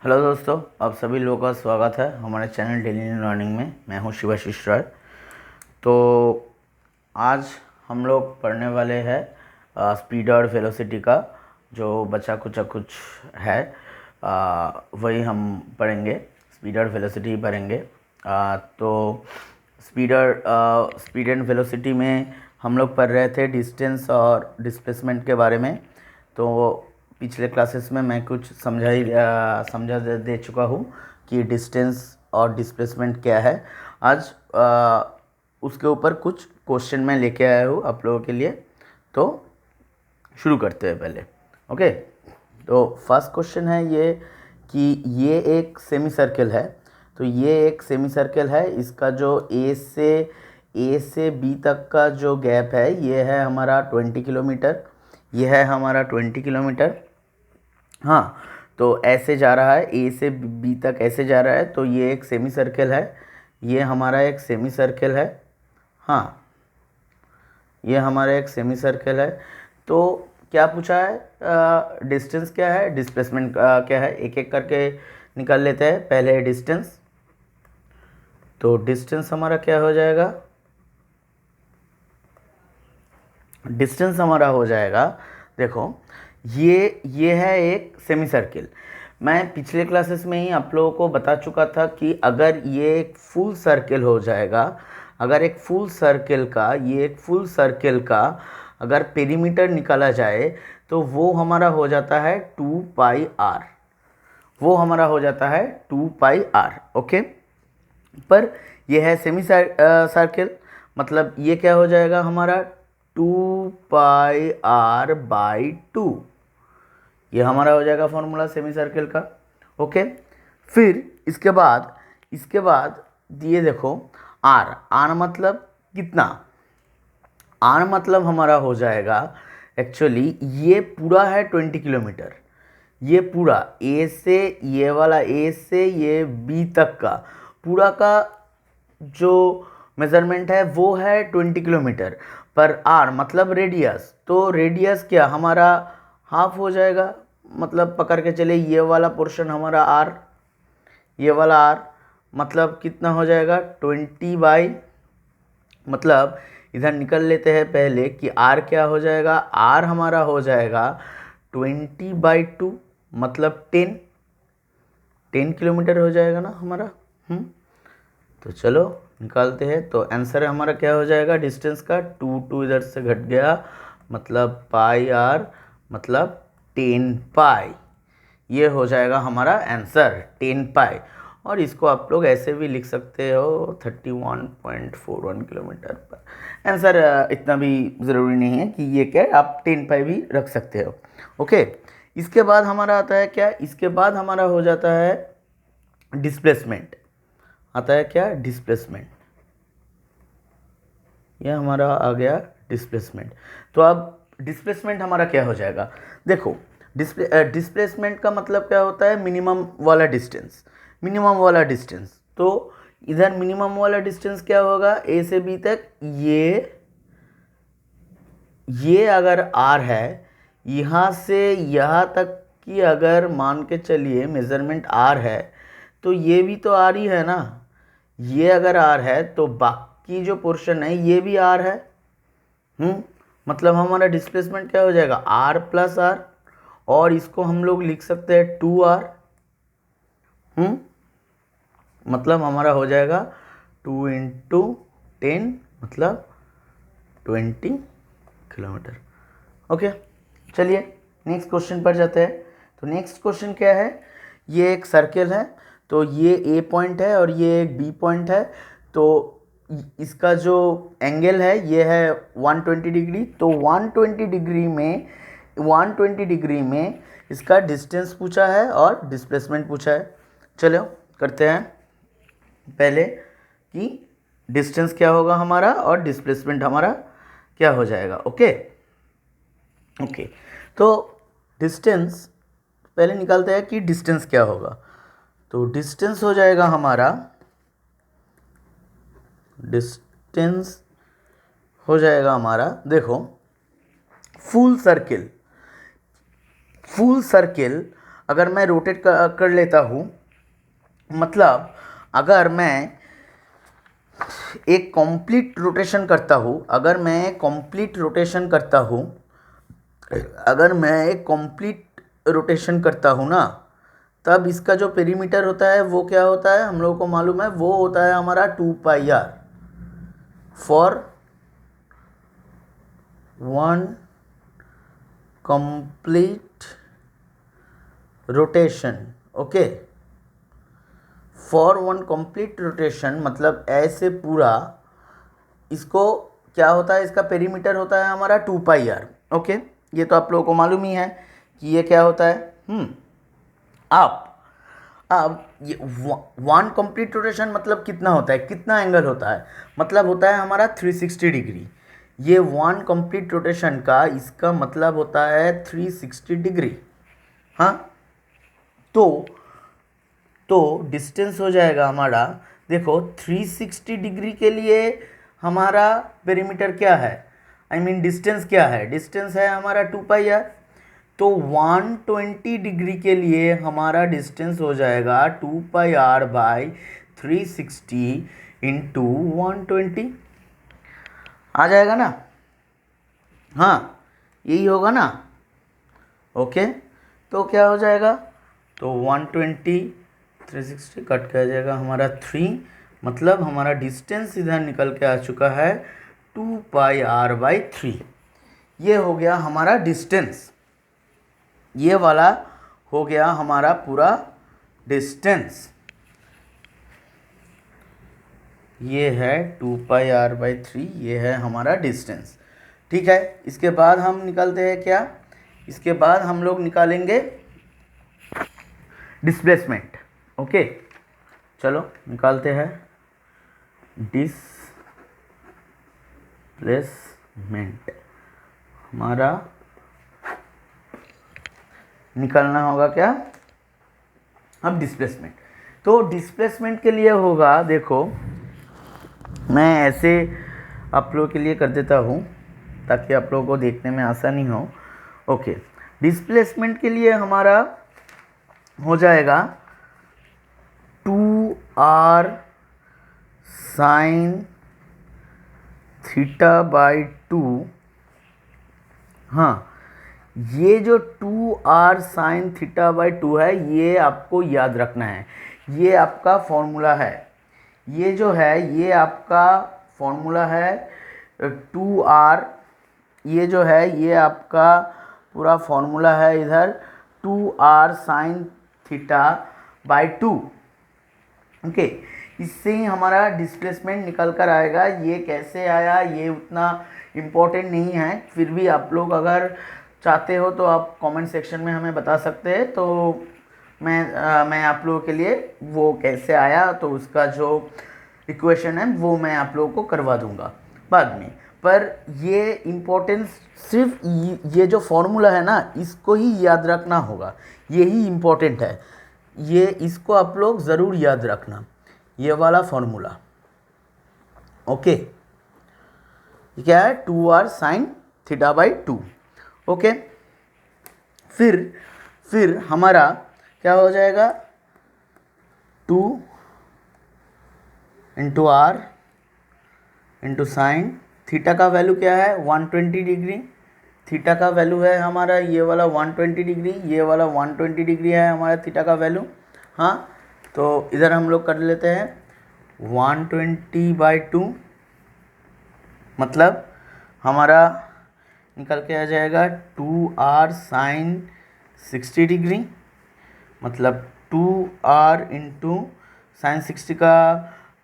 Hello दोस्तों, आप सभी लोगों का स्वागत है हमारे चैनल डेली लर्निंग में। मैं हूं शिवाशीष राय। तो आज हम लोग पढ़ने वाले हैं स्पीड और वेलोसिटी का जो बचा कुछ है, वही हम पढ़ेंगे। स्पीड और वेलोसिटी ही पढ़ेंगे। तो स्पीड एंड वेलोसिटी में हम लोग पढ़ रहे थे डिस्टेंस और डिस्प्लेसमेंट के बारे में। तो पिछले क्लासेस में मैं कुछ समझा दे चुका हूँ कि डिस्टेंस और डिस्प्लेसमेंट क्या है। आज उसके ऊपर कुछ क्वेश्चन मैं लेके आया हूँ आप लोगों के लिए। तो शुरू करते हैं पहले। ओके, तो फर्स्ट क्वेश्चन है ये कि ये एक सेमी सर्कल है। तो ये एक सेमी सर्कल है, इसका जो ए से बी तक का जो गैप है ये है हमारा 20 किलोमीटर। ये है हमारा 20 किलोमीटर। हाँ, तो ऐसे जा रहा है, ए से बी तक ऐसे जा रहा है। तो ये एक सेमी सर्कल है, ये हमारा एक सेमी सर्कल है। हाँ, ये हमारा एक सेमी सर्कल है। तो क्या पूछा है, डिस्टेंस क्या है, डिस्प्लेसमेंट क्या है, एक एक करके निकाल लेते हैं। पहले डिस्टेंस, तो डिस्टेंस हमारा क्या हो जाएगा, डिस्टेंस हमारा हो जाएगा, देखो ये है एक सेमी सर्कल। मैं पिछले क्लासेस में ही आप लोगों को बता चुका था कि अगर ये एक फुल सर्कल हो जाएगा, अगर एक फुल सर्कल का अगर पेरीमीटर निकाला जाए तो वो हमारा हो जाता है 2πr। वो हमारा हो जाता है 2πr। ओके, पर ये है सेमी सर्कल, मतलब ये क्या हो जाएगा हमारा 2πr/2। ये हमारा हो जाएगा फॉर्मूला सेमी सर्कल का। ओके, फिर इसके बाद ये देखो आर मतलब कितना, आर मतलब हमारा हो जाएगा, एक्चुअली ये पूरा है 20 किलोमीटर। ये पूरा ए से ये वाला ए से ये बी तक का पूरा का जो मेज़रमेंट है वो है 20 किलोमीटर। पर आर मतलब रेडियस, तो रेडियस क्या हमारा हाफ हो जाएगा। मतलब पकड़ के चले ये वाला पोर्शन हमारा आर, ये वाला आर मतलब कितना हो जाएगा 20 बाई, मतलब इधर निकल लेते हैं पहले कि आर क्या हो जाएगा, आर हमारा हो जाएगा 20/2 मतलब 10 किलोमीटर हो जाएगा ना हमारा। तो चलो निकालते हैं। तो आंसर हमारा क्या हो जाएगा डिस्टेंस का, 2 इधर से घट गया, मतलब πr मतलब 10π। ये हो जाएगा हमारा आंसर 10π। और इसको आप लोग ऐसे भी लिख सकते हो 31.41 किलोमीटर पर। आंसर इतना भी ज़रूरी नहीं है कि ये क्या, आप 10π भी रख सकते हो। ओके, इसके बाद हमारा आता है क्या, इसके बाद हमारा हो जाता है डिस्प्लेसमेंट। आता है क्या, डिस्प्लेसमेंट। यह हमारा आ गया डिस्प्लेसमेंट। तो अब डिस्प्लेसमेंट हमारा क्या हो जाएगा, देखो डिस्प्लेसमेंट का मतलब क्या होता है, मिनिमम वाला डिस्टेंस। मिनिमम वाला डिस्टेंस, तो इधर मिनिमम वाला डिस्टेंस क्या होगा, ए से बी तक ये अगर आर है, यहाँ से यहाँ तक की अगर मान के चलिए मेज़रमेंट आर है, तो ये भी तो आर ही है ना। ये अगर आर है तो बाकी जो पोर्शन है ये भी आर है। मतलब हमारा डिस्प्लेसमेंट क्या हो जाएगा, आर प्लस आर, और इसको हम लोग लिख सकते हैं 2r। मतलब हमारा हो जाएगा 2 × 10 मतलब 20 किलोमीटर। ओके, चलिए नेक्स्ट क्वेश्चन पर जाते हैं। तो नेक्स्ट क्वेश्चन क्या है, ये एक सर्कल है, तो ये ए पॉइंट है और ये एक बी पॉइंट है। तो इसका जो एंगल है ये है 120 डिग्री। तो 120 डिग्री में इसका डिस्टेंस पूछा है और डिस्प्लेसमेंट पूछा है। चलो करते हैं पहले कि डिस्टेंस क्या होगा हमारा और डिस्प्लेसमेंट हमारा क्या हो जाएगा। ओके, तो डिस्टेंस पहले निकालते हैं कि डिस्टेंस क्या होगा। तो डिस्टेंस हो जाएगा हमारा, डिस्टेंस हो जाएगा हमारा, देखो फुल सर्किल अगर मैं रोटेट कर लेता हूँ, मतलब अगर मैं एक कंप्लीट रोटेशन करता हूँ, अगर मैं एक कंप्लीट रोटेशन करता हूँ ना, तब इसका जो पेरीमीटर होता है वो क्या होता है, हम लोगों को मालूम है, वो होता है हमारा 2πr for one complete rotation. Okay, for one complete rotation मतलब ऐसे पूरा, इसको क्या होता है, इसका पेरीमीटर होता है हमारा 2πr। ओके, ये तो आप लोगों को मालूम ही है कि ये क्या होता है। अब ये वन कंप्लीट रोटेशन मतलब कितना होता है, कितना एंगल होता है, मतलब होता है हमारा 360 डिग्री। ये वन कंप्लीट रोटेशन का इसका मतलब होता है 360 डिग्री। हाँ, तो डिस्टेंस हो जाएगा हमारा, देखो 360 डिग्री के लिए हमारा पेरीमीटर क्या है, आई मीन डिस्टेंस क्या है, डिस्टेंस है हमारा 2πr। तो 120 डिग्री के लिए हमारा डिस्टेंस हो जाएगा 2πr बाई 360 इंटू 120। आ जाएगा ना, हाँ यही होगा ना। ओके, तो क्या हो जाएगा, तो 120 360 कट के आ जाएगा हमारा 3, मतलब हमारा डिस्टेंस इधर निकल के आ चुका है 2πr/3। ये हो गया हमारा डिस्टेंस, ये वाला हो गया हमारा पूरा डिस्टेंस। ये है 2πr/3, ये है हमारा डिस्टेंस। ठीक है, इसके बाद हम निकालते हैं क्या, इसके बाद हम लोग निकालेंगे डिस्प्लेसमेंट। ओके, चलो निकालते हैं डिस्प्लेसमेंट। हमारा निकालना होगा क्या, अब डिस्प्लेसमेंट। तो डिस्प्लेसमेंट के लिए होगा, देखो मैं ऐसे आप लोगों के लिए कर देता हूँ ताकि आप लोगों को देखने में आसानी हो। ओके, डिस्प्लेसमेंट के लिए हमारा हो जाएगा 2r sin θ/2। हाँ, ये जो 2r sin θ/2 है, ये आपको याद रखना है, ये आपका फॉर्मूला है, ये जो है ये आपका फॉर्मूला है 2r, ये जो है ये आपका पूरा फॉर्मूला है इधर 2r sin θ/2। ओके, इससे ही हमारा डिस्प्लेसमेंट निकल कर आएगा। ये कैसे आया ये उतना इम्पोर्टेंट नहीं है, फिर भी आप लोग अगर चाहते हो तो आप कमेंट सेक्शन में हमें बता सकते हैं, तो मैं आप लोगों के लिए वो कैसे आया तो उसका जो इक्वेशन है वो मैं आप लोगों को करवा दूंगा बाद में। पर ये इम्पोर्टेंस सिर्फ ये जो फॉर्मूला है ना, इसको ही याद रखना होगा, यही इम्पोर्टेंट है, ये इसको आप लोग ज़रूर याद रखना, ये वाला फॉर्मूला। ओके, क्या है 2r sin θ/2। ओके, फिर हमारा क्या हो जाएगा 2 into r into sine, theta का वैल्यू क्या है 120 डिग्री, थीटा का वैल्यू है हमारा ये वाला 120 डिग्री, ये वाला 120 डिग्री है हमारा थीटा का वैल्यू। हाँ, तो इधर हम लोग कर लेते हैं 120/2, मतलब हमारा निकल के आ जाएगा 2r sin 60 डिग्री, मतलब 2r इंटू साइन 60 का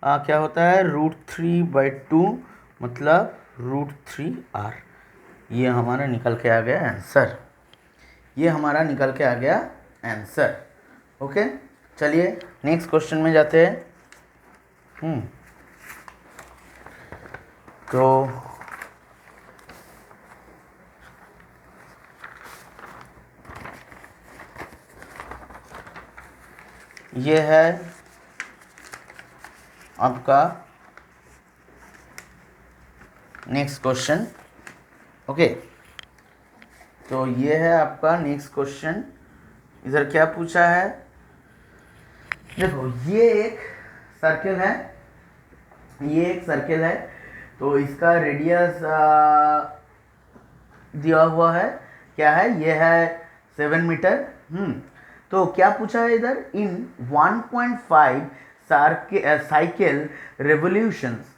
क्या होता है √3/2, मतलब √3r। ये हमारा निकल के आ गया आंसर, ये हमारा निकल के आ गया आंसर। ओके, चलिए नेक्स्ट क्वेश्चन में जाते हैं। तो ये है आपका नेक्स्ट क्वेश्चन। ओके, तो ये है आपका नेक्स्ट क्वेश्चन इधर क्या पूछा है, देखो ये एक सर्किल है, ये एक सर्किल है, तो इसका रेडियस दिया हुआ है, क्या है, ये है 7 मीटर। तो क्या पूछा है इधर, इन 1.5 साइकिल रेवोल्यूशंस,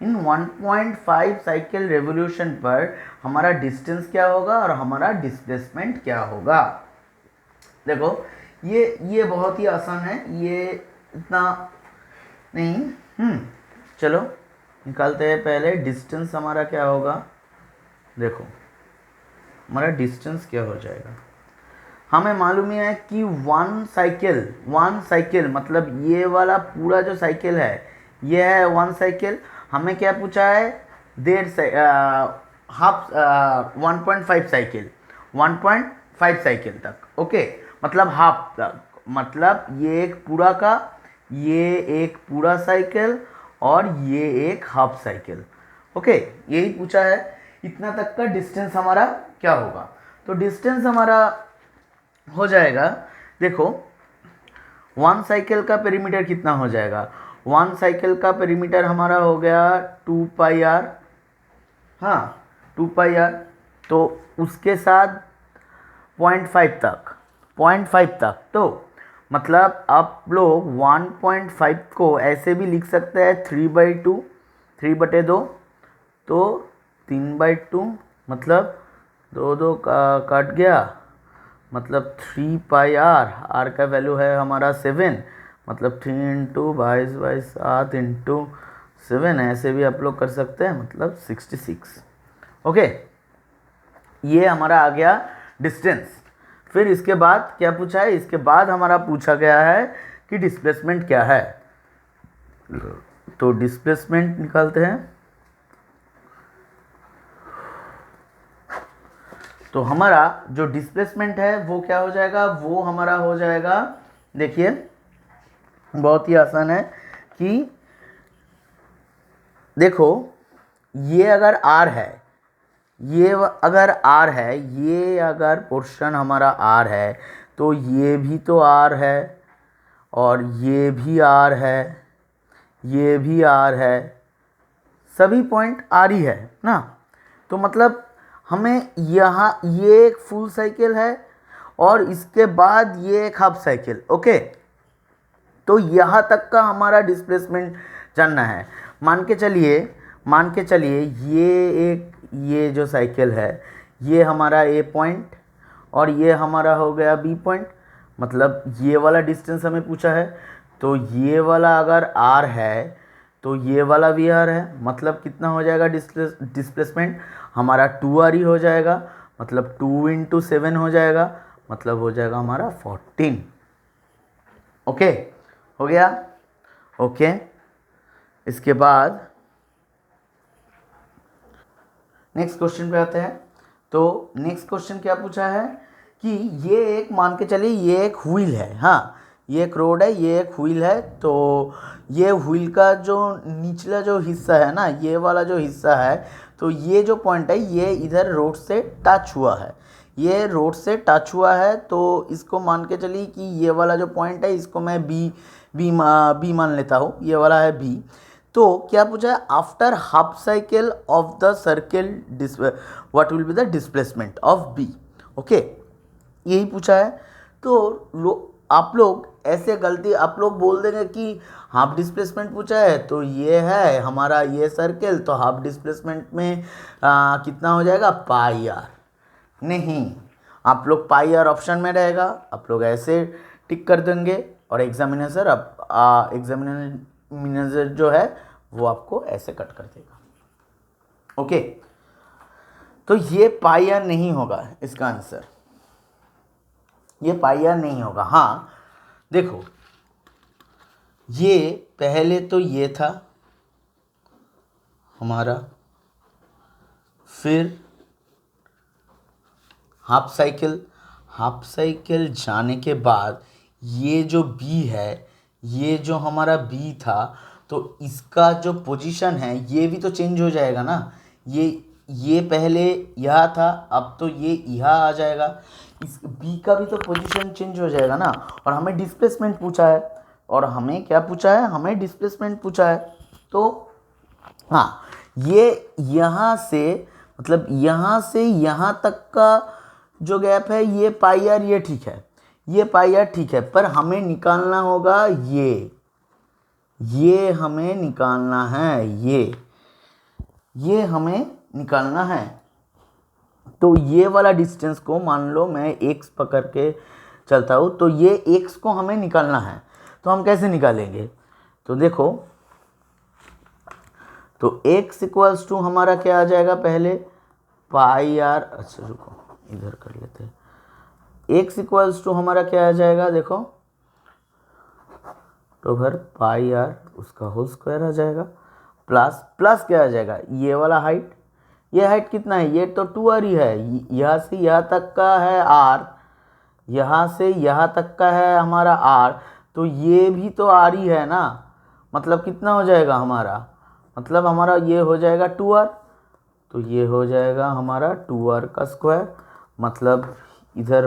इन 1.5 साइकिल रेवोल्यूशन पर हमारा डिस्टेंस क्या होगा और हमारा डिस्प्लेसमेंट क्या होगा। देखो ये बहुत ही आसान है, ये इतना नहीं। चलो निकालते हैं, पहले डिस्टेंस हमारा क्या होगा, देखो हमारा डिस्टेंस क्या हो जाएगा, हमें मालूम ही है कि वन साइकिल मतलब ये वाला पूरा जो साइकिल है ये है 1 साइकिल। हमें क्या पूछा है, 1.5 साइकिल तक, ओके, मतलब हाफ तक, मतलब ये एक पूरा का, ये एक पूरा साइकिल और ये एक हाफ साइकिल, ओके, यही पूछा है। इतना तक का डिस्टेंस हमारा क्या होगा, तो डिस्टेंस हमारा हो जाएगा, देखो 1 साइकिल का पेरीमीटर कितना हो जाएगा, 1 साइकिल का पेरीमीटर हमारा हो गया 2 पाई आर, हाँ 2 पाई आर, तो उसके साथ 0.5 तक, तो मतलब आप लोग 1.5 को ऐसे भी लिख सकते हैं 3/2, 3/2, तो 3/2 मतलब 2 कट गया, मतलब 3 पाई आर का वैल्यू है हमारा 7, मतलब 3 इंटू 22/7 इंटू 7, ऐसे भी आप लोग कर सकते हैं, मतलब 66, ओके, ये हमारा आ गया डिस्टेंस। फिर इसके बाद क्या पूछा है, इसके बाद हमारा पूछा गया है कि डिस्प्लेसमेंट क्या है, तो डिस्प्लेसमेंट निकालते हैं। तो हमारा जो डिस्प्लेसमेंट है वो क्या हो जाएगा, वो हमारा हो जाएगा, देखिए बहुत ही आसान है कि देखो ये अगर आर है, ये अगर आर है, ये अगर पोर्शन हमारा आर है, तो ये भी तो आर है और ये भी आर है, ये भी आर है, सभी पॉइंट आर ही है ना, तो मतलब हमें यहाँ ये एक फुल साइकिल है और इसके बाद ये एक हाफ साइकिल, ओके, तो यहाँ तक का हमारा डिस्प्लेसमेंट जानना है। मान के चलिए ये जो साइकिल है ये हमारा ए पॉइंट और ये हमारा हो गया बी पॉइंट, मतलब ये वाला डिस्टेंस हमें पूछा है, तो ये वाला अगर आर है तो ये वाला भी आर है, मतलब कितना हो जाएगा डिस्प्लेसमेंट हमारा 2r ही हो जाएगा, मतलब 2 इंटू 7 हो जाएगा, मतलब हो जाएगा हमारा 14, ओके, हो गया, ओके। इसके बाद नेक्स्ट क्वेश्चन पे आते हैं। तो नेक्स्ट क्वेश्चन क्या पूछा है कि ये एक, मान के चलिए ये एक व्हील है, हाँ ये एक रोड है, ये एक व्हील है, तो ये व्हील का जो निचला जो हिस्सा है ना, ये वाला जो हिस्सा है, तो ये जो पॉइंट है ये इधर रोड से टच हुआ है, ये रोड से टच हुआ है, तो इसको मान के चलिए कि ये वाला जो पॉइंट है इसको मैं बी मान लेता हूँ, ये वाला है बी। तो क्या पूछा है, after half cycle of the circle what will be the displacement of B, okay, यही पूछा है। तो आप लोग ऐसे गलती आप लोग बोल देंगे कि हाफ डिस्प्लेसमेंट पूछा है, तो ये है हमारा ये सर्किल, तो हाफ डिस्प्लेसमेंट में कितना हो जाएगा पाई आर, नहीं, आप लोग पाई आर ऑप्शन में रहेगा, आप लोग ऐसे टिक कर देंगे और एग्जामिनेटर जो है वो आपको ऐसे कट कर देगा, ओके, तो ये पाई आर नहीं होगा इसका आंसर, ये पाई आर नहीं होगा। हाँ देखो ये पहले तो ये था हमारा, फिर हाफ साइकिल जाने के बाद ये जो बी है, ये जो हमारा बी था, तो इसका जो पोजीशन है ये भी तो चेंज हो जाएगा ना, ये पहले यहाँ था, अब तो ये यहाँ आ जाएगा, इस बी का भी तो पोजीशन चेंज हो जाएगा ना, और हमें डिस्प्लेसमेंट पूछा है, और हमें क्या पूछा है, हमें डिस्प्लेसमेंट पूछा है। तो हाँ, ये यहाँ से मतलब यहाँ से यहाँ तक का जो गैप है ये पाई आर, ये ठीक है, ये पाई आर ठीक है, पर हमें निकालना होगा ये हमें निकालना है, ये हमें निकालना है। तो ये वाला डिस्टेंस को मान लो मैं x पकड़ के चलता हूँ, तो ये x को हमें निकालना है। तो हम कैसे निकालेंगे, तो देखो, तो x इक्वल्स टू हमारा क्या आ जाएगा, पहले पाई आर, अच्छा रुको इधर कर लेते हैं, x इक्वल्स टू हमारा क्या आ जाएगा, देखो तो फिर पाई आर उसका होल स्क्वायर आ जाएगा, प्लस क्या आ जाएगा, ये वाला हाइट, ये हाइट कितना है, ये तो 2r ही है, यहाँ से यहाँ तक का है r, यहाँ से यहाँ तक का है हमारा r, तो ये भी तो r ही है ना, मतलब कितना हो जाएगा हमारा, मतलब हमारा ये हो जाएगा 2r, तो ये हो जाएगा हमारा 2r का स्क्वायर, मतलब इधर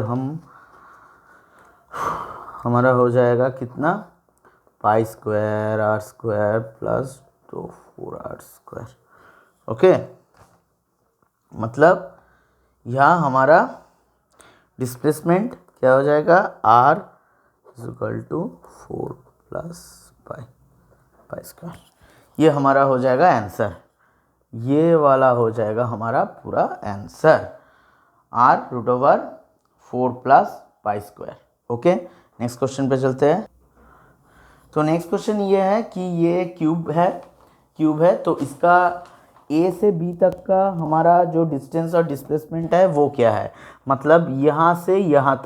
हमारा हो जाएगा कितना, pi square r square plus 4r square. Okay, मतलब यहाँ हमारा डिस्प्लेसमेंट क्या हो जाएगा, r equal to 4 plus pi square, ये हमारा हो जाएगा आंसर, ये वाला हो जाएगा हमारा पूरा answer, r√4 plus pi square. Okay, next question पे चलते हैं। तो नेक्स्ट क्वेश्चन ये है कि ये क्यूब है, तो इसका ए से बी तक का हमारा जो डिस्टेंस और डिस्प्लेसमेंट है वो क्या है, मतलब यहाँ से यहाँ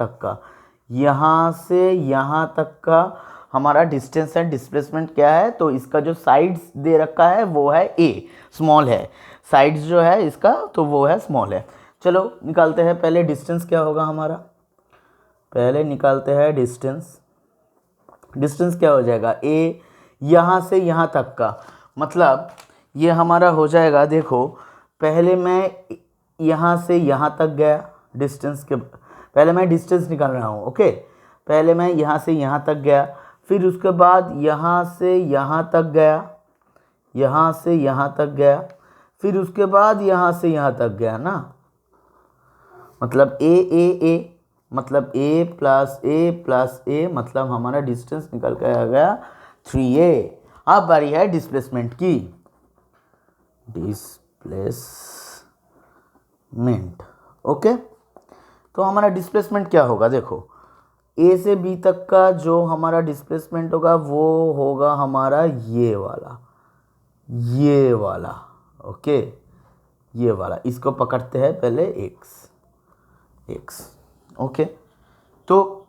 तक का हमारा डिस्टेंस एंड डिस्प्लेसमेंट क्या है। तो इसका जो साइड्स दे रखा है वो है ए, स्मॉल है, साइड्स जो है इसका तो वो है स्मॉल है। चलो निकालते हैं, पहले डिस्टेंस क्या होगा हमारा, पहले निकालते हैं डिस्टेंस क्या हो जाएगा, ए यहाँ से यहाँ तक का, मतलब ये हमारा हो जाएगा, देखो पहले मैं यहाँ से यहाँ तक गया, डिस्टेंस के पहले मैं डिस्टेंस निकाल रहा हूँ। ओके, पहले मैं यहाँ से यहाँ तक गया, फिर उसके बाद यहाँ से यहाँ तक गया, यहाँ से यहाँ तक गया, फिर उसके बाद यहाँ से यहाँ तक गया ना, मतलब ए मतलब a प्लस a, मतलब हमारा डिस्टेंस निकल के आ गया 3a। अब बारी है डिस्प्लेसमेंट की, ओके, तो हमारा डिस्प्लेसमेंट क्या होगा, देखो a से b तक का जो हमारा डिस्प्लेसमेंट होगा वो होगा हमारा ये वाला, ओके, ये वाला, इसको पकड़ते हैं पहले x, ओके। तो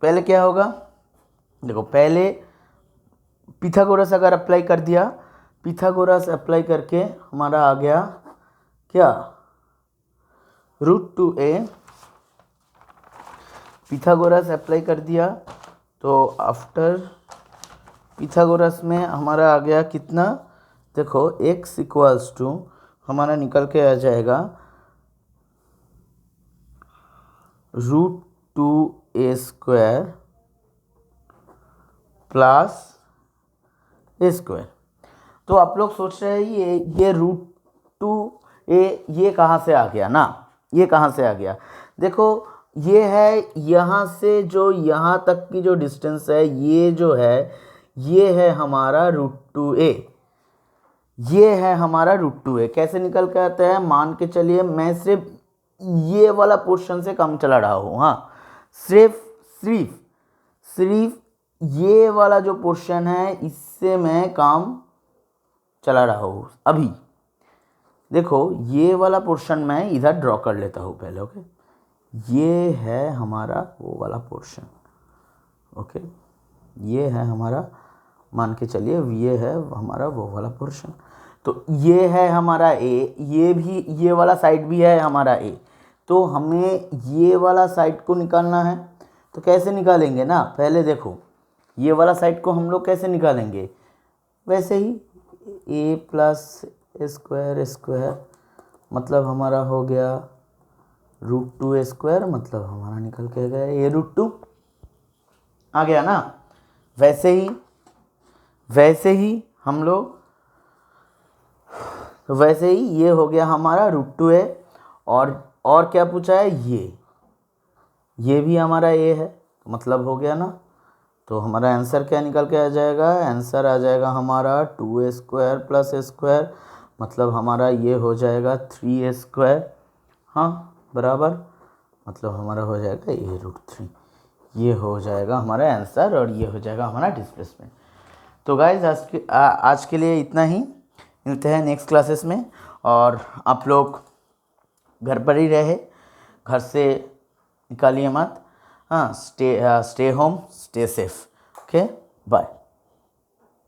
पहले क्या होगा, देखो पहले पिथागोरस अगर अप्लाई कर दिया, पिथागोरस अप्लाई करके हमारा आ गया क्या, √2a, पिथागोरस अप्लाई कर दिया, तो आफ्टर पिथागोरस में हमारा आ गया कितना, देखो x इक्वल्स टू हमारा निकल के आ जाएगा √2a square plus a square. तो आप लोग सोच रहे हैं ये √2a ये कहाँ से आ गया ना, ये कहाँ से आ गया, देखो ये है यहाँ से जो यहाँ तक की जो डिस्टेंस है, ये जो है ये है हमारा √2a, ये है हमारा √2a। कैसे निकल के आता है, मान के चलिए मैं सिर्फ ये वाला पोर्शन से काम चला रहा हूँ, हाँ, सिर्फ ये वाला जो पोर्शन है इससे मैं काम चला रहा हूँ। अभी देखो ये वाला पोर्शन मैं इधर ड्रॉ कर लेता हूँ पहले, ओके, ये है हमारा वो वाला पोर्शन, ओके, ये है हमारा, मान के चलिए ये है हमारा वो वाला पोर्शन, तो ये है हमारा ए, ये भी ये वाला साइड भी है हमारा ए, तो हमें ये वाला साइड को निकालना है। तो कैसे निकालेंगे ना, पहले देखो ये वाला साइड को हम लोग कैसे निकालेंगे, वैसे ही a प्लस स्क्वायर, मतलब हमारा हो गया √2 a² मतलब हमारा निकल के गया a√2 आ गया ना। वैसे ही हम लोग, तो वैसे ही ये हो गया हमारा √2a। और क्या पूछा है, ये भी हमारा a है, मतलब हो गया ना। तो हमारा आंसर क्या निकल के आ जाएगा, आंसर आ जाएगा हमारा 2a² + a², मतलब हमारा ये हो जाएगा 3a²। हाँ बराबर, मतलब हमारा हो जाएगा a√3। ये हो जाएगा हमारा आंसर और ये हो जाएगा हमारा डिस्प्लेसमेंट। तो गाइज आज के लिए इतना ही, मिलते हैं नेक्स्ट क्लासेस में। और आप लोग घर पर ही रहे, घर से निकालिए मत। हाँ, stay home, stay safe. Okay, bye.